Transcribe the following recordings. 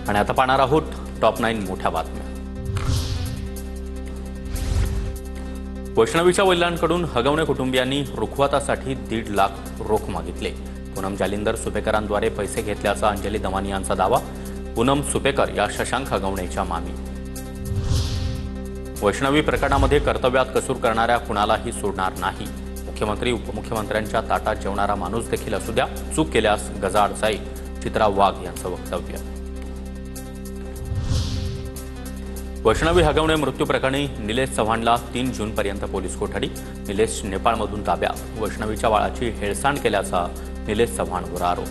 आणि आता पाहणार आहोत टॉप 9 मोठ्या बातम्या। वैष्णवीच्या वडिलांकडून हगवणे कुटुंबियांनी रुखवातासाठी 1.5 लाख रोख मागितले। पूनम जालिंदर सुपेकरांद्वारे पैसे घेतल्याचा अंजली दमानी यांचा दावा। पूनम सुपेकर या शशांक हगवणेच्या मामी। वैष्णवी प्रकरणामध्ये कर्तव्यात कसूर करणाऱ्या कुणालाही सोडणार नाही। मुख्यमंत्री उपमुख्यमंत्र्यांच्या ताटात जेवणारा माणूस देखील असू द्या, चूक केल्यास गजाआड जाईल, चित्रा वाघ यांचं वक्तव्य। वैष्णवी हगवणे मृत्यू प्रकरणी निलेश चव्हाणला 3 जूनपर्यंत पोलीस कोठडी। निलेश नेपाळमधून ताब्यात। वैष्णवीच्या बाळाची हेळसांड केल्याचा निलेश चव्हाणवर आरोप।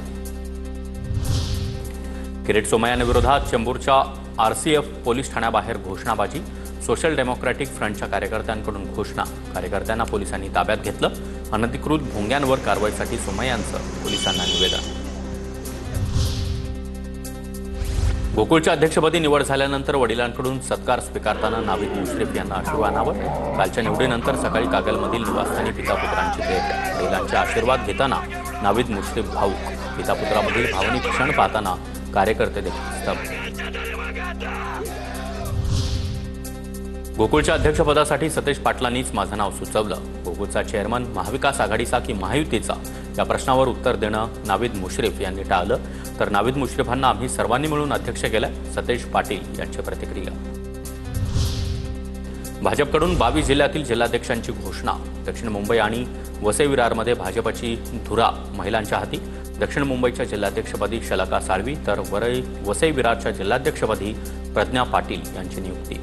किरीट सोमय्यांविरोधात चेंबूरच्या आरसीएफ पोलीस ठाण्याबाहेर घोषणाबाजी। सोशल डेमोक्रॅटिक फ्रंटच्या कार्यकर्त्यांकडून घोषणा। कार्यकर्त्यांना पोलिसांनी ताब्यात घेतलं। अनधिकृत भोंग्यांवर कारवाईसाठी सोमय्यांचं पोलिसांना निवेदन। गोकुळच्या अध्यक्षपदी निवड झाल्यानंतर वडिलांकडून सत्कार स्वीकारताना नावीद मुश्रीफ यांना अश्रू अनावर। कालच्या निवडीनंतर सकाळी कागलमधील निवासस्थानी पितापुत्रांची भेट। वडिलांचे आशीर्वाद घेताना नावीद मुश्रीफ भाऊक। पितापुत्रामधील भावनिक क्षण पाहताना कार्यकर्ते देखील स्तब्ध। गोकुळच्या अध्यक्षपदासाठी सतेज पाटलांनीच माझं नाव सुचवलं। गोकुळचा चेअरमन महाविकास आघाडीचा की महायुतीचा या प्रश्नावर उत्तर देणं नावीद मुश्रीफ यांनी टाळलं। तर नावीद मुश्रीफांना आम्ही सर्वांनी मिळून अध्यक्ष केलं, सतेज पाटील यांची प्रतिक्रिया। भाजपकडून 22 जिल्ह्यातील जिल्हाध्यक्षांची घोषणा। दक्षिण मुंबई आणि वसई विरारमध्ये भाजपची धुरा महिलांच्या हाती। दक्षिण मुंबईच्या जिल्हाध्यक्षपदी शलाका साळवी तर वसई विरारच्या जिल्हाध्यक्षपदी प्रज्ञा पाटील यांची नियुक्ती।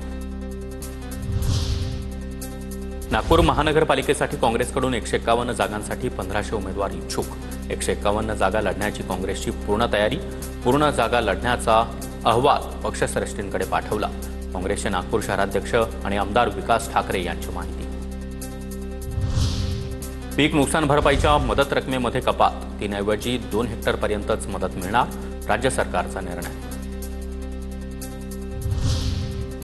नागपूर महानगरपालिकेसाठी काँग्रेसकडून 151 जागांसाठी 1500 उमेदवार इच्छुक। 151 जागा लढण्याची काँग्रेसची पूर्ण तयारी। पूर्ण जागा लढण्याचा अहवाल पक्षश्रेष्ठींकडे पाठवला। काँग्रेसचे नागपूर शहराध्यक्ष आणि आमदार विकास ठाकरे यांची माहिती। पीक नुकसान भरपाईच्या मदत रकमेमध्ये कपात। 3 ऐवजी 2 हेक्टरपर्यंतच मदत मिळणार, राज्य सरकारचा निर्णय।